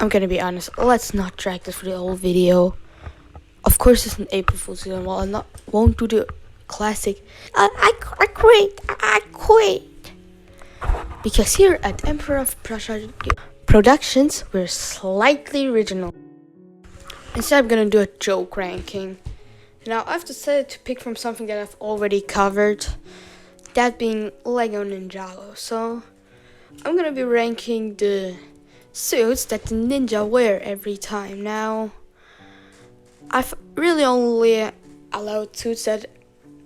I'm gonna be honest, let's not drag this for the whole video. Of course it's an April Fool's season. Well, won't do the classic I quit. Because here at Emperor of Prussia Productions, we're slightly original. Instead, I'm gonna do a joke ranking. Now, I've decided to pick from something that I've already covered, that being Lego Ninjago. So, I'm gonna be ranking the suits that the ninja wear every time. Now, I've really only allowed suits that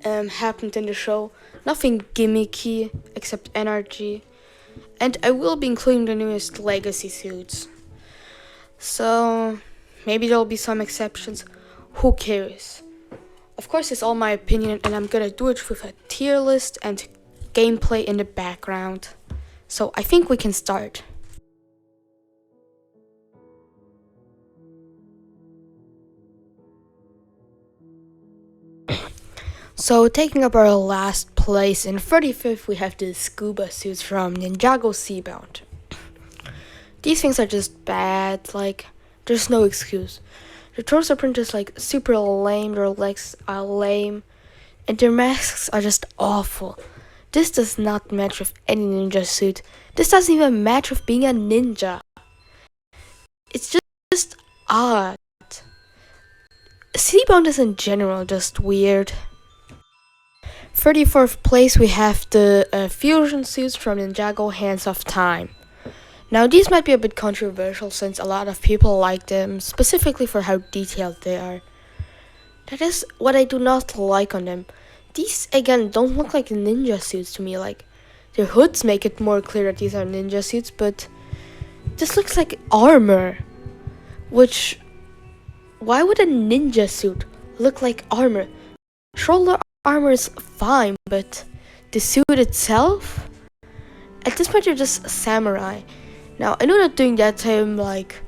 happened in the show, nothing gimmicky except energy, and I will be including the newest legacy suits. So, maybe there'll be some exceptions, who cares? Of course, it's all my opinion, and I'm gonna do it with a tier list and gameplay in the background. So, I think we can start. So, taking up our last place, in 35th we have the scuba suits from Ninjago Seabound. These things are just bad, like, there's no excuse. The torso print is like super lame, their legs are lame, and their masks are just awful. This does not match with any ninja suit. This doesn't even match with being a ninja. It's just odd. Seabound is in general just weird. 34th place we have the fusion suits from Ninjago Hands of Time. Now these might be a bit controversial since a lot of people like them, specifically for how detailed they are. That is what I do not like on them. These again don't look like ninja suits to me, like their hoods make it more clear that these are ninja suits, but this looks like armor. Which, why would a ninja suit look like armor? Shoulder armor is fine, but the suit itself? At this point, you're just samurai. Now, I know that during that time, like,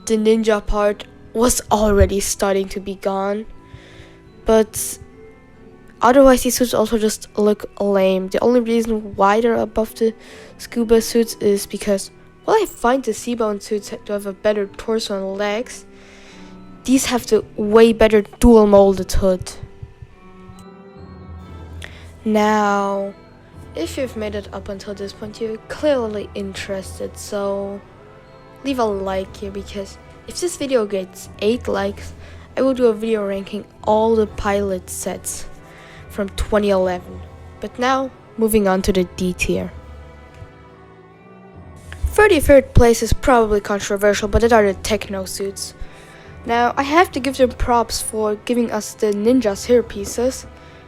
the ninja part was already starting to be gone, but otherwise, these suits also just look lame. The only reason why they're above the scuba suits is because, while I find the seabound suits to have a better torso and legs, these have the way better dual molded hood. Now, if you've made it up until this point, you're clearly interested, so leave a like here, because if this video gets 8 likes, I will do a video ranking all the pilot sets from 2011. But now, moving on to the D tier. 33rd place is probably controversial, but it are the techno suits. Now, I have to give them props for giving us the ninja's hair pieces,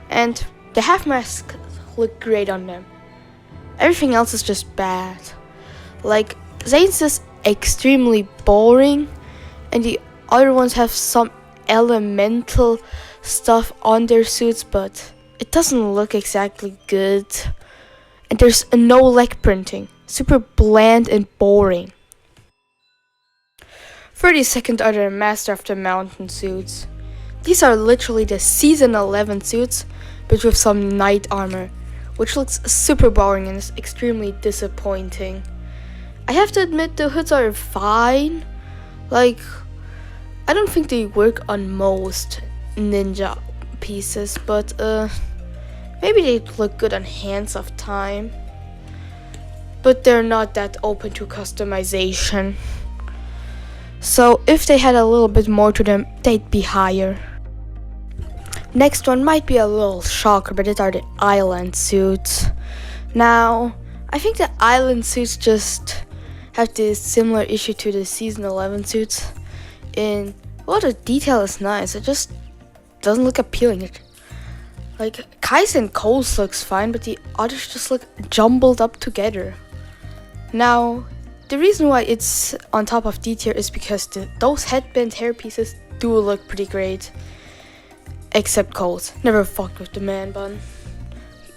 and the half masks look great on them. Everything else is just bad. Like, Zane's is extremely boring, and the other ones have some elemental stuff on their suits, but it doesn't look exactly good. And there's no leg printing. Super bland and boring. 32nd are the Master of the Mountain suits. These are literally the Season 11 suits, but with some knight armor, which looks super boring and is extremely disappointing. I have to admit the hoods are fine. Like, I don't think they work on most ninja pieces, but maybe they look good on Hands of Time. But they're not that open to customization. So if they had a little bit more to them, they'd be higher. Next one might be a little shocker, but it are the island suits. Now, I think the island suits just have this similar issue to the Season 11 suits. Well, the detail is nice, it just doesn't look appealing. Like, Kai's and Cole's looks fine, but the others just look jumbled up together. Now, the reason why it's on top of D tier is because those headband hair pieces do look pretty great. Except Cole's. Never fucked with the man bun.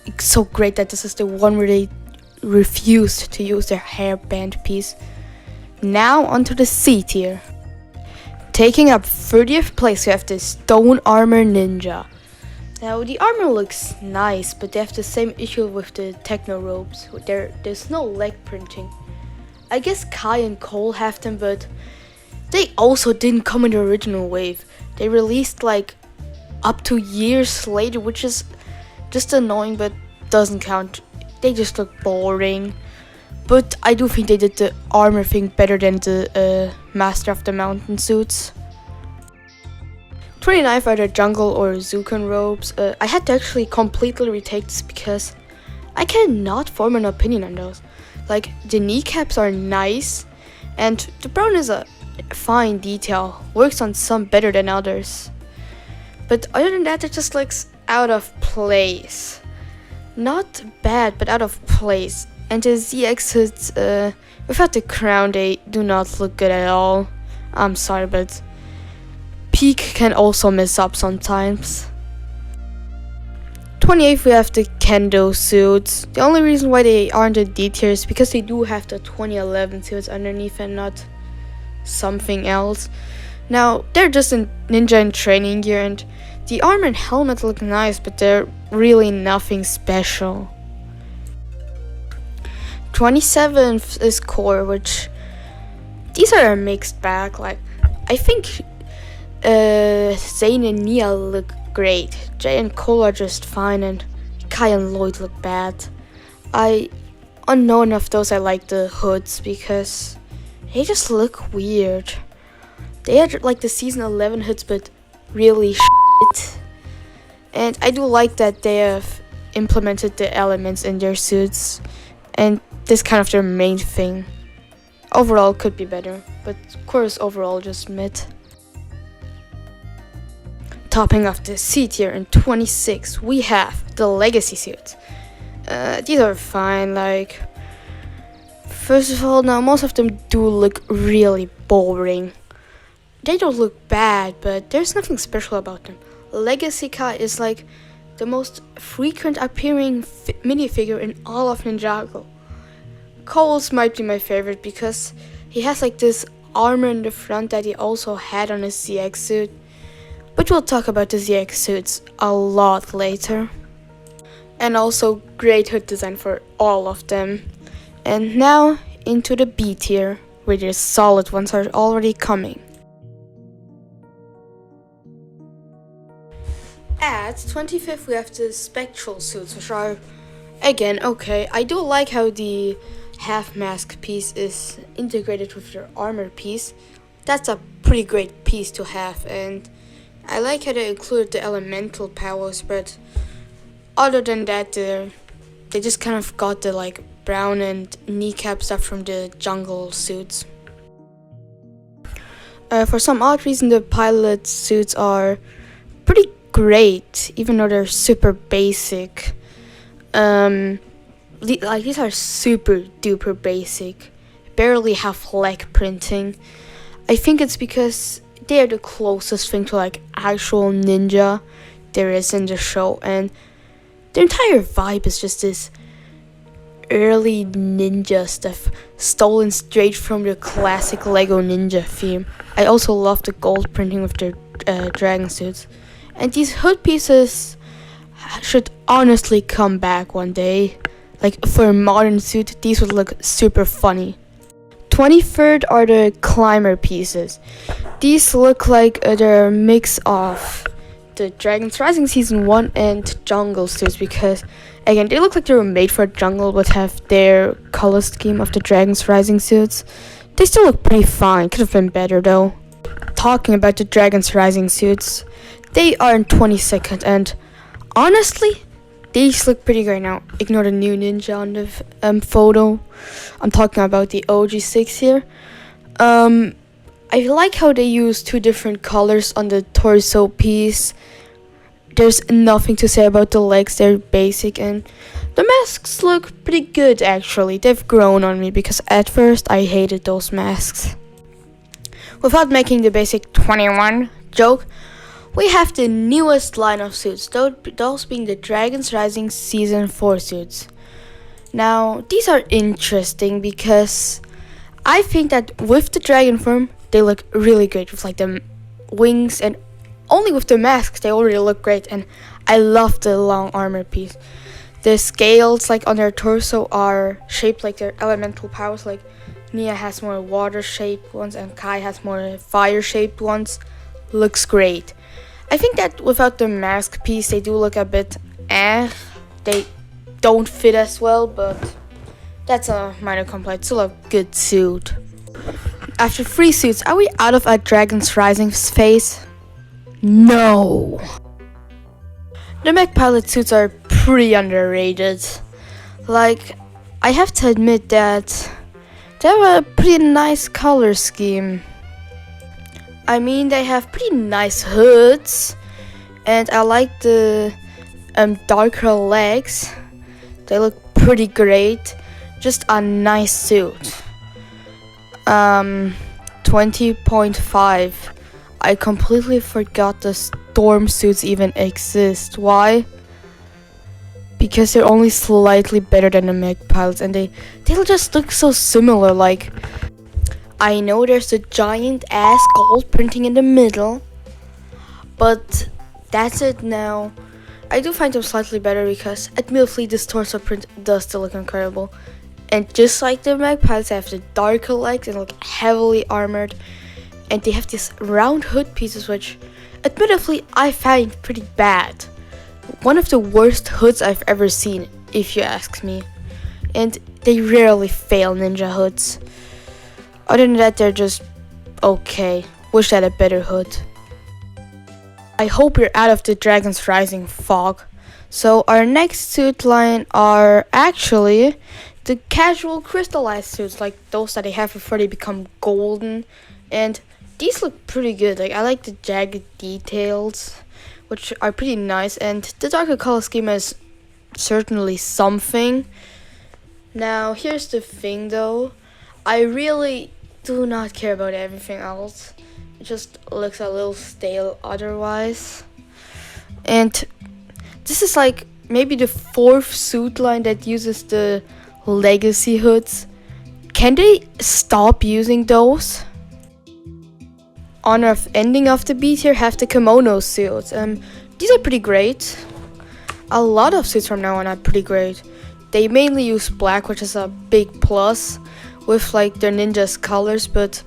It's so great that this is the one where they refused to use their hairband piece. Now onto the C tier. Taking up 30th place, we have the Stone Armor Ninja. Now the armor looks nice, but they have the same issue with the techno robes. There's no leg printing. I guess Kai and Cole have them, but they also didn't come in the original wave. They released like up to years later, which is just annoying, but doesn't count. They just look boring. But I do think they did the armor thing better than the Master of the Mountain suits. 29 are the jungle or Zukan robes. I had to actually completely retake this because I cannot form an opinion on those. Like, the kneecaps are nice, and the brown is a fine detail. Works on some better than others. But other than that, it just looks out of place. Not bad, but out of place. And the ZX hoods, without the crown, they do not look good at all. I'm sorry, but Peak can also mess up sometimes. 28th, we have the Kendo suits. The only reason why they aren't a D tier is because they do have the 2011 suits underneath and not something else. Now, they're just in ninja and training gear, and the armor and helmet look nice, but they're really nothing special. 27th is Core, which these are a mixed bag. Like, I think Zayn and Nia look great. Jay and Cole are just fine, and Kai and Lloyd look bad. Unknown of those, I like the hoods because they just look weird. They had like the season 11 hoods, but really shit. And I do like that they have implemented the elements in their suits, and this is kind of their main thing. Overall could be better, but of course overall just mid. Topping off the C tier in 26, we have the Legacy suits. These are fine, like, first of all, now most of them do look really boring. They don't look bad, but there's nothing special about them. Legacy Kai is like the most frequent appearing minifigure in all of Ninjago. Cole's might be my favorite because he has like this armor in the front that he also had on his ZX suit. But we'll talk about the ZX suits a lot later. And also great hood design for all of them. And now into the B tier, where the solid ones are already coming. At 25th, we have the Spectral suits, which are, again, okay. I do like how the half mask piece is integrated with their armor piece. That's a pretty great piece to have, and I like how they included the elemental powers, but other than that, they just kind of got the like brown and kneecap stuff from the jungle suits. For some odd reason, the pilot suits are pretty great, even though they're super basic. These are super duper basic, barely have leg printing. I think it's because they are the closest thing to like actual ninja there is in the show, and the entire vibe is just this early ninja stuff stolen straight from the classic Lego Ninja theme. I also love the gold printing with their dragon suits, and these hood pieces should honestly come back one day. Like, for a modern suit, these would look super funny. 23rd are the climber pieces. These look like they're a mix of the Dragon's Rising Season 1 and jungle suits, because again, they look like they were made for jungle but have their color scheme of the Dragon's Rising suits. They still look pretty fine, could have been better though. Talking about the Dragon's Rising suits, they are in 22nd, and honestly, these look pretty great now. Ignore the new ninja on the photo. I'm talking about the OG6 here. I like how they use two different colors on the torso piece. There's nothing to say about the legs, they're basic, and the masks look pretty good actually. They've grown on me because at first I hated those masks. Without making the basic 21 joke, we have the newest line of suits, those being the Dragon's Rising Season 4 suits. Now, these are interesting because I think that with the dragon form, they look really great with like the wings, and only with the masks they already look great, and I love the long armor piece. The scales like on their torso are shaped like their elemental powers, like Nia has more water-shaped ones, and Kai has more fire-shaped ones. Looks great. I think that without the mask piece, they do look a bit They don't fit as well, but that's a minor complaint. Still a good suit. After 3 suits, are we out of our Dragon's Rising phase? No. The mech pilot suits are pretty underrated. Like, I have to admit that they have a pretty nice color scheme. I mean, they have pretty nice hoods, and I like the darker legs. They look pretty great. Just a nice suit. 20.5. I completely forgot the storm suits even exist. Why? Because they're only slightly better than the mech pilots, and they just look so similar. Like, I know there's a giant ass gold printing in the middle, but that's it now. I do find them slightly better because admittedly this torso print does still look incredible. And just like the mech pilots, they have the darker legs and look heavily armored. And they have these round hood pieces, which admittedly I find pretty bad. One of the worst hoods I've ever seen, if you ask me. And they rarely fail ninja hoods. Other than that, they're just okay. Wish they had a better hood. I hope you're out of the Dragon's Rising fog. So our next suit line are actually the casual crystallized suits, like those that they have before they become golden. And these look pretty good. Like, I like the jagged details, which are pretty nice, and the darker color scheme is certainly something. Now, here's the thing though. I really do not care about everything else. It just looks a little stale otherwise. And this is like maybe the 4th suit line that uses the legacy hoods. Can they stop using those? On our ending of the beat here, have the kimono suits. These are pretty great. A lot of suits from now on are pretty great. They mainly use black, which is a big plus, with like their ninja's colors, but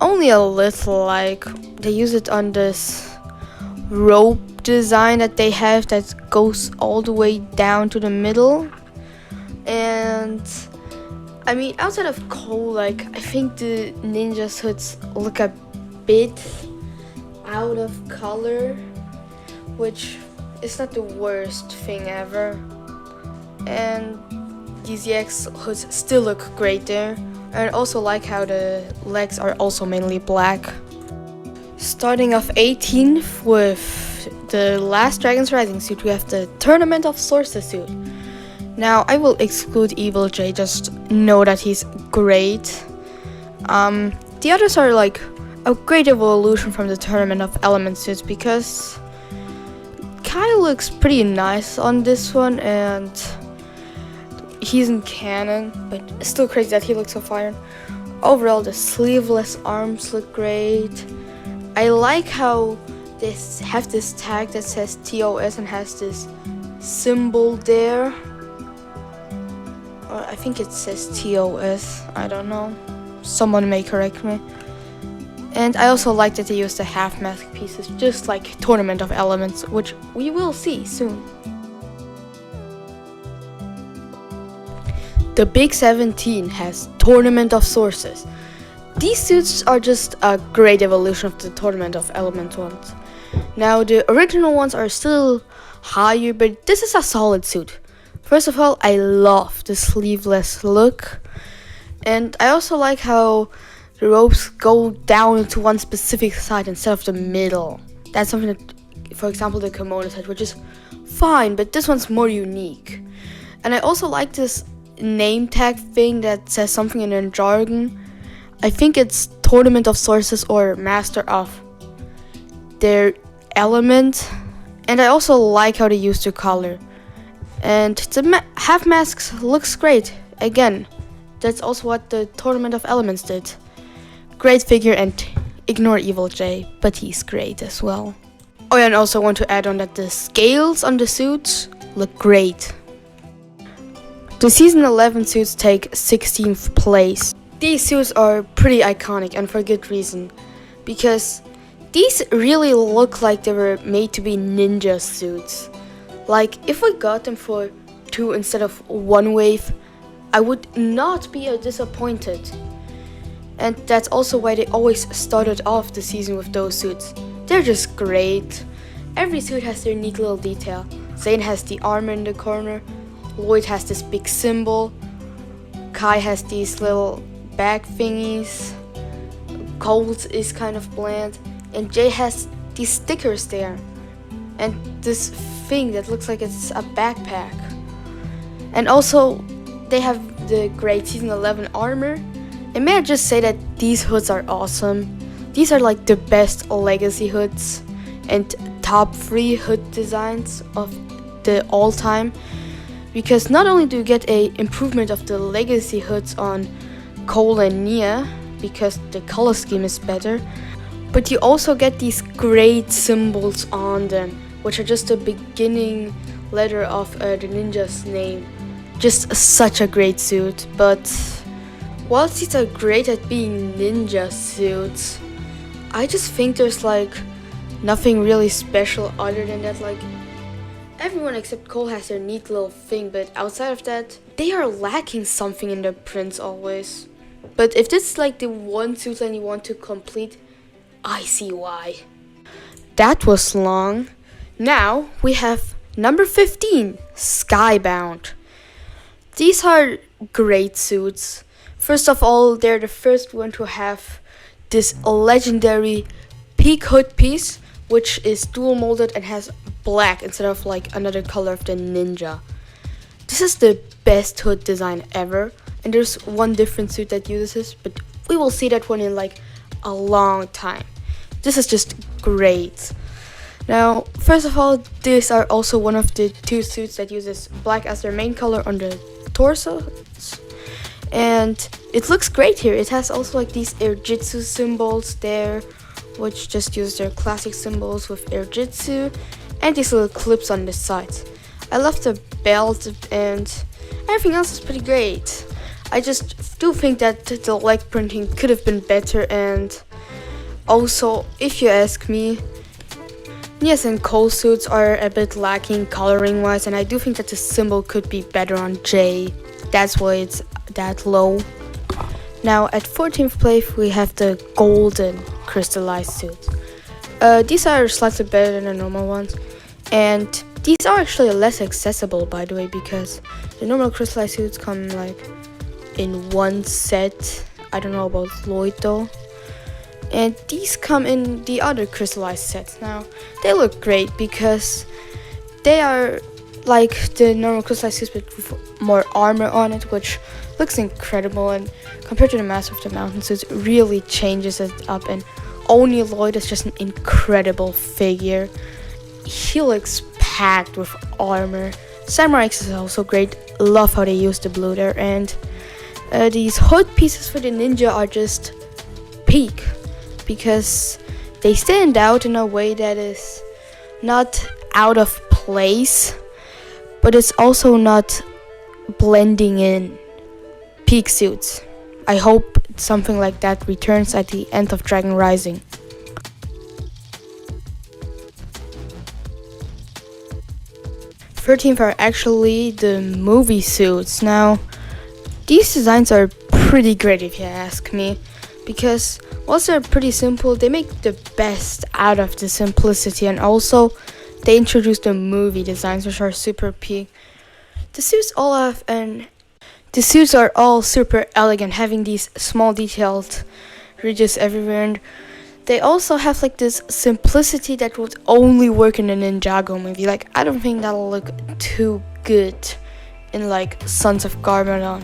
only a little. Like, they use it on this rope design that they have that goes all the way down to the middle. And I mean, outside of Cole, like, I think the ninja's hoods look a bit out of color, which is not the worst thing ever. And these EX hoods still look great there. And I also like how the legs are also mainly black. Starting off 18th with the last Dragon's Rising suit, we have the Tournament of Sources suit. Now, I will exclude Evil J, just know that he's great. The others are like a great evolution from the Tournament of Elements suits, because Kai looks pretty nice on this one, and he's in canon, but it's still crazy that he looks so fire. Overall, the sleeveless arms look great. I like how they have this tag that says TOS and has this symbol there. Or I think it says TOS, I don't know. Someone may correct me. And I also like that they use the half mask pieces, just like Tournament of Elements, which we will see soon. The Big 17 has Tournament of Sources. These suits are just a great evolution of the Tournament of Elements ones. Now, the original ones are still higher, but this is a solid suit. First of all, I love the sleeveless look. And I also like how the ropes go down to one specific side instead of the middle. That's something that, for example, the kimono side, which is fine, but this one's more unique. And I also like this name tag thing that says something in their jargon. I think it's Tournament of Sources or Master of their element. And I also like how they use the color. And the half masks looks great. Again, that's also what the Tournament of Elements did. Great figure, and ignore Evil J, but he's great as well. Oh yeah, and also want to add on that the scales on the suits look great. The Season 11 suits take 16th place. These suits are pretty iconic and for good reason, because these really look like they were made to be ninja suits. Like, if we got them for 2 instead of 1 wave, I would not be disappointed. And that's also why they always started off the season with those suits. They're just great. Every suit has their neat little detail. Zane has the armor in the corner, Lloyd has this big symbol, Kai has these little bag thingies, Colt is kind of bland, and Jay has these stickers there, and this thing that looks like it's a backpack. And also, they have the great Season 11 armor. And may I just say that these hoods are awesome. These are like the best legacy hoods and top 3 hood designs of the all time. Because not only do you get a improvement of the legacy hoods on Cole and Nia, because the color scheme is better, but you also get these great symbols on them, which are just the beginning letter of the ninja's name. Just such a great suit. But whilst these are great at being ninja suits, I just think there's like nothing really special other than that. Like, everyone except Cole has their neat little thing, but outside of that, they are lacking something in the prints always. But if this is like the one suit line you want to complete, I see why. That was long. Now we have number 15, Skybound. These are great suits. First of all, they're the first one to have this legendary peak hood piece, which is dual molded and has black instead of like another color of the ninja. This is the best hood design ever, and there's one different suit that uses this, but we will see that one in like a long time. This is just great. Now, first of all, these are also one of the 2 suits that uses black as their main color on the torso, and it looks great here. It has also like these Airjitsu symbols there, which just use their classic symbols with Airjitsu, and these little clips on the sides. I love the belt, and everything else is pretty great. I just do think that the leg printing could have been better, and also, if you ask me, Nia's and Cole's suits are a bit lacking coloring wise, and I do think that the symbol could be better on Jay. That's why it's that low. Now at 14th place we have the golden crystallized suits. These are slightly better than the normal ones, and these are actually less accessible, by the way, because the normal crystallized suits come like in one set. I don't know about Lloyd though. And these come in the other crystallized sets. Now, they look great because they are like the normal crystallized suits with more armor on it, which looks incredible, and compared to the Master of the Mountain suits, really changes it up. And Oni Lloyd is just an incredible figure. He looks packed with armor. Samurai X is also great. Love how they use the blue there. And these hood pieces for the ninja are just peak, because they stand out in a way that is not out of place, but it's also not blending in. Peak suits. I hope something like that returns at the end of Dragon Rising. Thirteenth are actually the movie suits. Now, these designs are pretty great if you ask me, because whilst they're pretty simple, they make the best out of the simplicity, and also they introduce the movie designs, which are super peak. The suits are all super elegant, having these small detailed ridges everywhere, and they also have like this simplicity that would only work in a Ninjago movie. Like, I don't think that'll look too good in like Sons of Garmadon,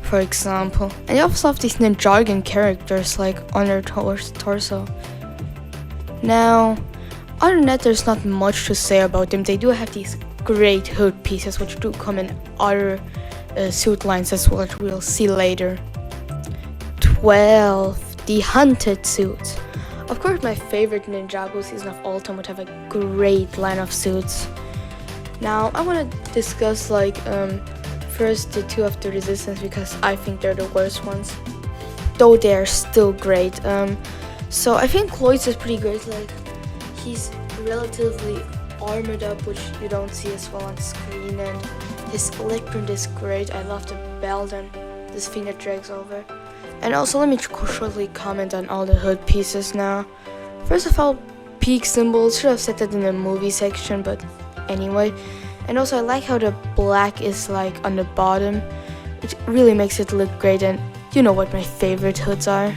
for example. And they also have these Ninjagan characters like on their torso. Now, other than that, there's not much to say about them. They do have these great hood pieces, which do come in other suit lines as well, which we'll see later. 12. The Hunted suits. Of course, my favorite Ninjago season of all time would have a great line of suits. Now, I want to discuss like first the two of the Resistance, because I think they're the worst ones. though they are still great. So I think Lloyd's is pretty great. Like, he's relatively armored up, which you don't see as well on screen, and his leg print is great. I love the belt and this thing that drags over. And also, let me shortly comment on all the hood pieces now. First of all, peak symbols. Should have said that in the movie section, but anyway. And also, I like how the black is like on the bottom. It really makes it look great, and you know what my favorite hoods are.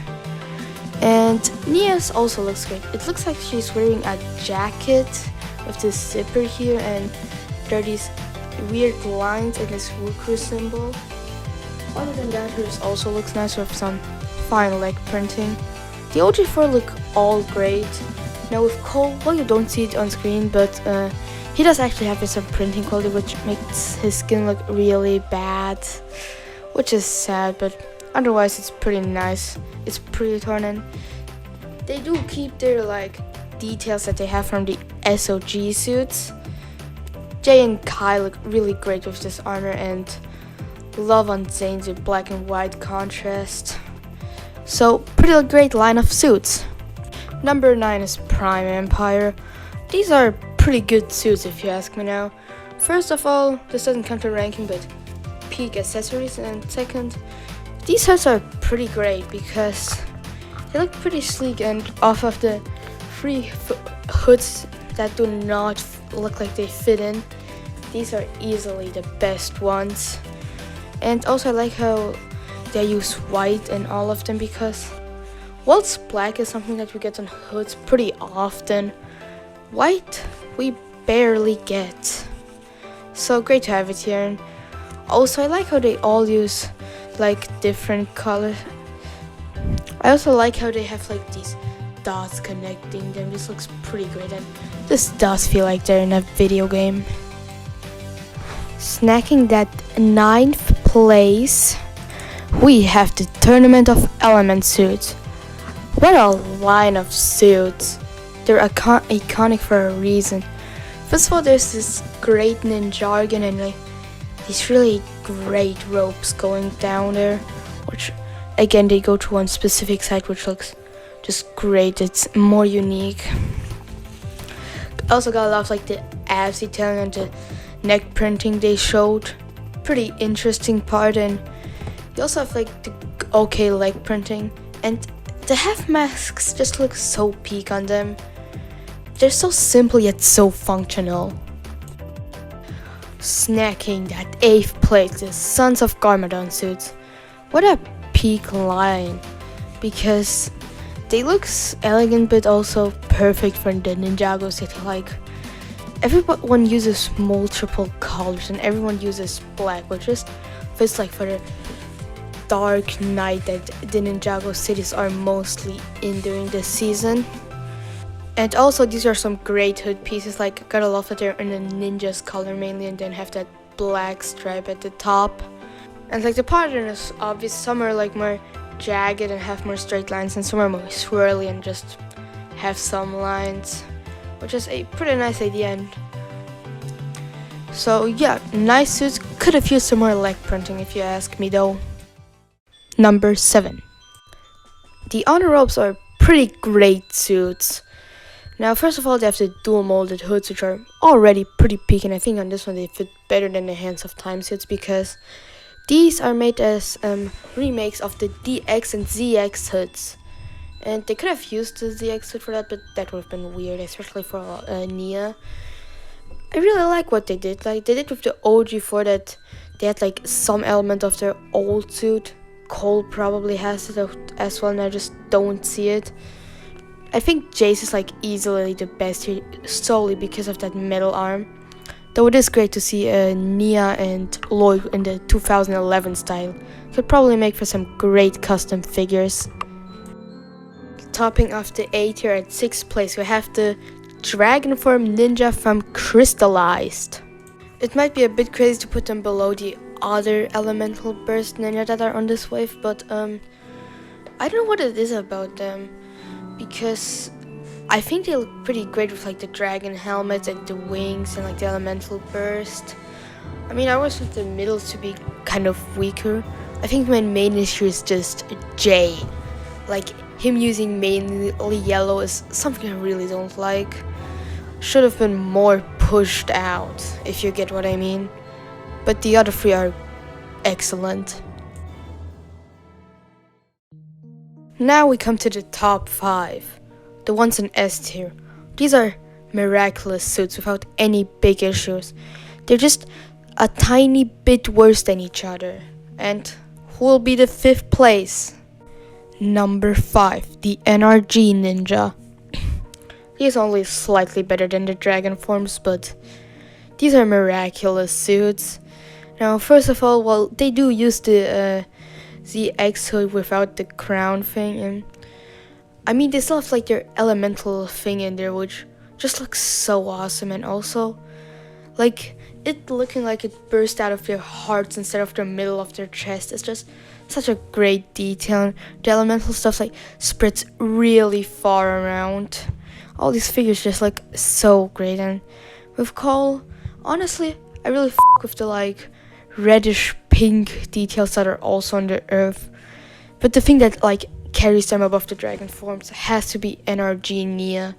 And Nia's also looks great. It looks like she's wearing a jacket with this zipper here, and there are these weird lines in this Wukru symbol. Other than that, hers also looks nice with some fine leg printing. The OG4 look all great. Now with Cole, well, you don't see it on screen, but he does actually have some printing quality, which makes his skin look really bad, which is sad, but otherwise it's pretty nice. It's pretty torn, and they do keep their like details that they have from the SOG suits. Jay and Kai look really great with this armor, and love on Zane's black and white contrast. So pretty great line of suits. Number 9 is Prime Empire. These are pretty good suits if you ask me now. First of all, this doesn't count the ranking, but peak accessories, and second, these hoods are pretty great because they look pretty sleek, and off of the three hoods that do not look like they fit in, these are easily the best ones. And also, I like how they use white in all of them, because whilst black is something that we get on hoods pretty often, white we barely get. So great to have it here. And also, I like how they all use like different colors. I also like how they have like these dots connecting them. This looks pretty great, and this does feel like they're in a video game. Snacking that 9th place, we have the Tournament of Element suits. What a line of suits. They're iconic for a reason. First of all, there's this great ninjagon and like these really great ropes going down there, which again they go to one specific side, which looks just great. It's more unique. Also gotta love like the abs detailing and the neck printing they showed. Pretty interesting part. And you also have like the okay leg printing, and the half masks just look so peak on them. They're so simple yet so functional. Snacking that 8th place, the Sons of Garmadon suits. What a peak line, because they look elegant but also perfect for the Ninjago city. Like, everyone uses multiple colors and everyone uses black, which just fits like for the dark night that the Ninjago cities are mostly in during this season. And also, these are some great hood pieces. Like, gotta love that they're in a ninja's color mainly, and then have that black stripe at the top. And like the pattern is obvious. Some are like more jagged and have more straight lines, and some are more swirly and just have some lines, which is a pretty nice idea. And so yeah, nice suits. Could have used some more leg printing if you ask me though. Number 7. The honor robes are pretty great suits. Now, first of all, they have the dual molded hoods, which are already pretty peak, and I think on this one they fit better than the Hands of Time suits, because these are made as remakes of the DX and ZX hoods. And they could have used the ZX hood for that, but that would have been weird, especially for Nia. I really like what they did. Like, they did with the OG4 that they had like some element of their old suit. Cole probably has it as well, and I just don't see it. I think Jace is like easily the best here, solely because of that metal arm. Though it is great to see Nia and Lloyd in the 2011 style. Could probably make for some great custom figures. Topping off the 8 here at 6th place, we have the Dragon Form Ninja from Crystallized. It might be a bit crazy to put them below the other Elemental Burst Ninja that are on this wave, but I don't know what it is about them, because I think they look pretty great with like the dragon helmets and the wings and like the Elemental Burst. I mean, I always want the middle to be kind of weaker, I think my main issue is just Jay. Like, him using mainly yellow is something I really don't like. Should have been more pushed out, if you get what I mean. But the other three are excellent. Now we come to the top 5, the ones in S tier. These are miraculous suits without any big issues. They're just a tiny bit worse than each other. And who will be the 5th place? Number 5, the NRG Ninja. He is only slightly better than the dragon forms, but these are miraculous suits. Now, first of all, well, they do use the ZX hood without the crown thing, and I mean, they still have like their elemental thing in there, which just looks so awesome, and also, like, it looking like it burst out of their hearts instead of the middle of their chest. It's just such a great detail. The elemental stuff like spreads really far around. All these figures just look so great, and with Cole, honestly, I really with the like reddish pink details that are also on the earth. But the thing that like carries them above the dragon forms has to be NRG Nia.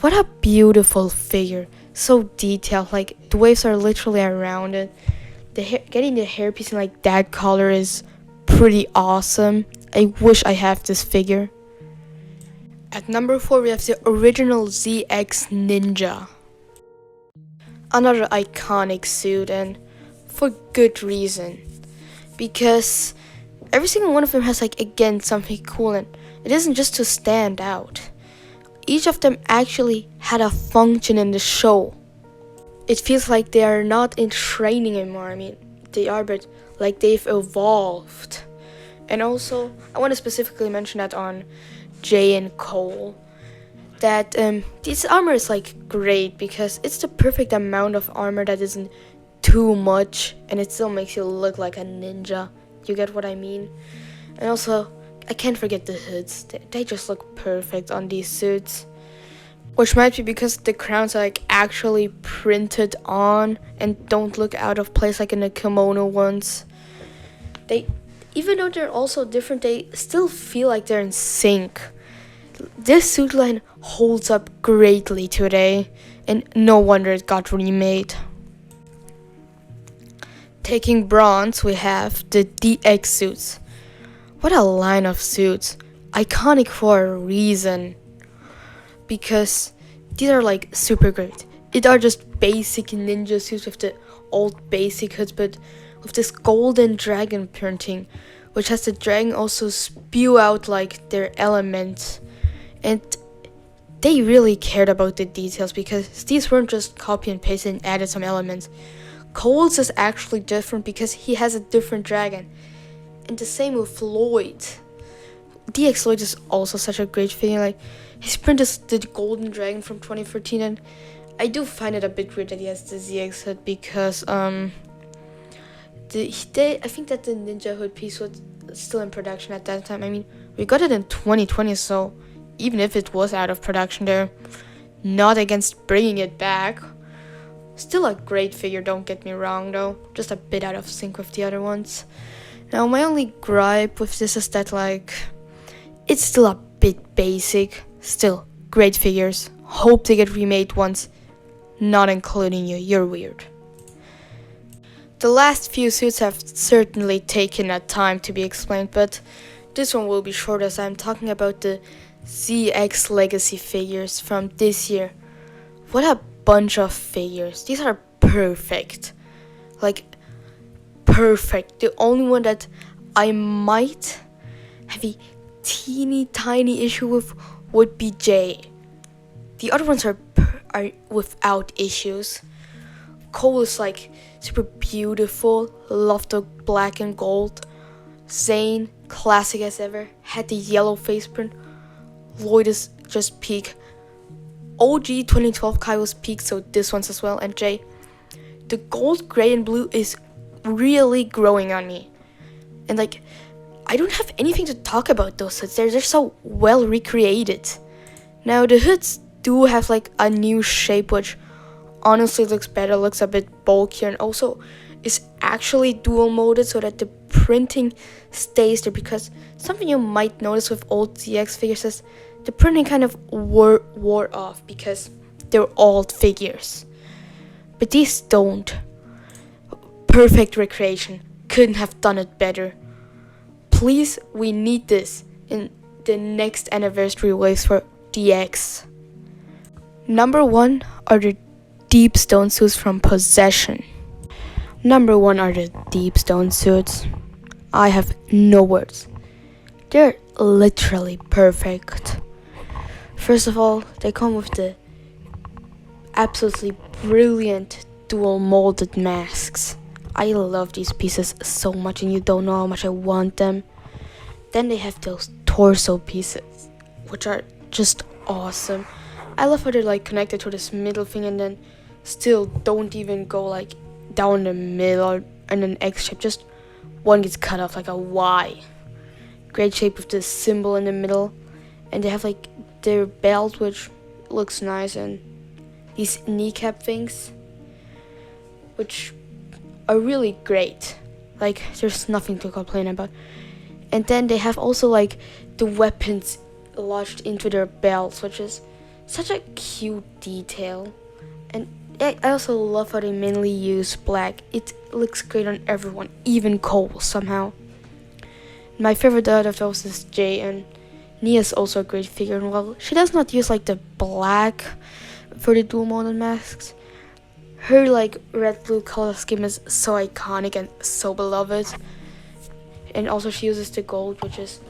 What a beautiful figure, so detailed. Like the waves are literally around it. Getting the hairpiece in like that color is pretty awesome. I wish I have this figure. At number 4, we have the original ZX Ninja. Another iconic suit, and for good reason. Because every single one of them has like, again, something cool, and it isn't just to stand out. Each of them actually had a function in the show. It feels like they are not in training anymore. I mean, they are, but like they've evolved. And also, I want to specifically mention that on Jay and Cole, that this armor is like great because it's the perfect amount of armor that isn't too much and it still makes you look like a ninja. You get what I mean? And also, I can't forget the hoods. They just look perfect on these suits, which might be because the crowns are like actually printed on and don't look out of place like in the kimono ones. Even though they're also different, they still feel like they're in sync. This suit line holds up greatly today, and no wonder it got remade. Taking bronze, we have the DX suits. What a line of suits. Iconic for a reason. Because these are like super great. It are just basic ninja suits with the old basic hoods, but with this golden dragon printing, which has the dragon also spew out like their elements. And they really cared about the details because these weren't just copy and paste and added some elements. Cole's is actually different because he has a different dragon. And the same with Lloyd. DX Lloyd is also such a great figure. Like, his print is the golden dragon from 2013, and I do find it a bit weird that he has the ZX hood because I think that the ninja hood piece was still in production at that time. I mean, we got it in 2020, so even if it was out of production, they're not against bringing it back. Still a great figure, don't get me wrong though, just a bit out of sync with the other ones. Now my only gripe with this is that like, it's still a bit basic. Still, great figures. Hope they get remade once. Not including you, you're weird. The last few suits have certainly taken a time to be explained, but this one will be short as I'm talking about the ZX Legacy figures from this year. What a bunch of figures. These are perfect. Like, perfect. The only one that I might have a teeny tiny issue with would be Jay. The other ones are without issues. Cole is like super beautiful, love the black and gold. Zane, classic as ever, had the yellow face print. Lloyd is just peak. OG 2012 Kai was peak, so this one's as well. And Jay, the gold, gray, and blue is really growing on me. And like, I don't have anything to talk about those hoods. They're so well recreated. Now the hoods do have like a new shape, which honestly looks better, looks a bit bulkier, and also is actually dual molded so that the printing stays there, because something you might notice with old ZX figures is the printing kind of wore off because they're old figures. But these don't. Perfect recreation. Couldn't have done it better. Please, we need this in the next anniversary waves for DX. Number 1 are the deep stone suits from Possession. Number 1 are the deep stone suits. I have no words. They're literally perfect. First of all, they come with the absolutely brilliant dual molded masks. I love these pieces so much, and you don't know how much I want them. Then they have those torso pieces, which are just awesome. I love how they're like connected to this middle thing and then still don't even go like down the middle in an X shape. Just one gets cut off like a Y. Great shape with this symbol in the middle. And they have like their belt, which looks nice, and these kneecap things, which are really great. Like, there's nothing to complain about. And then they have also like the weapons lodged into their belts, which is such a cute detail. And I also love how they mainly use black. It looks great on everyone, even Cole somehow. My favorite out of those is Jay, and Nia's also a great figure. And while she does not use like the black for the dual molded masks, her like red blue color scheme is so iconic and so beloved. And also she uses the gold, which is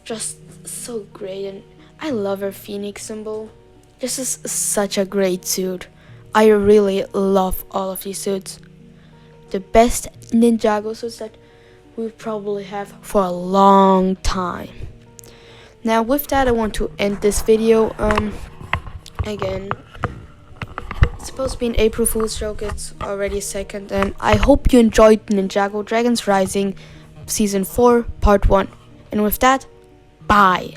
just so great. And I love her phoenix symbol. This is such a great suit. I really love all of these suits. The best Ninjago suits that we probably have for a long time. Now with that, I want to end this video. Again, it's supposed to be an April Fool's joke. It's already 2nd, and I hope you enjoyed Ninjago Dragons Rising Season 4 Part 1. And with that, bye.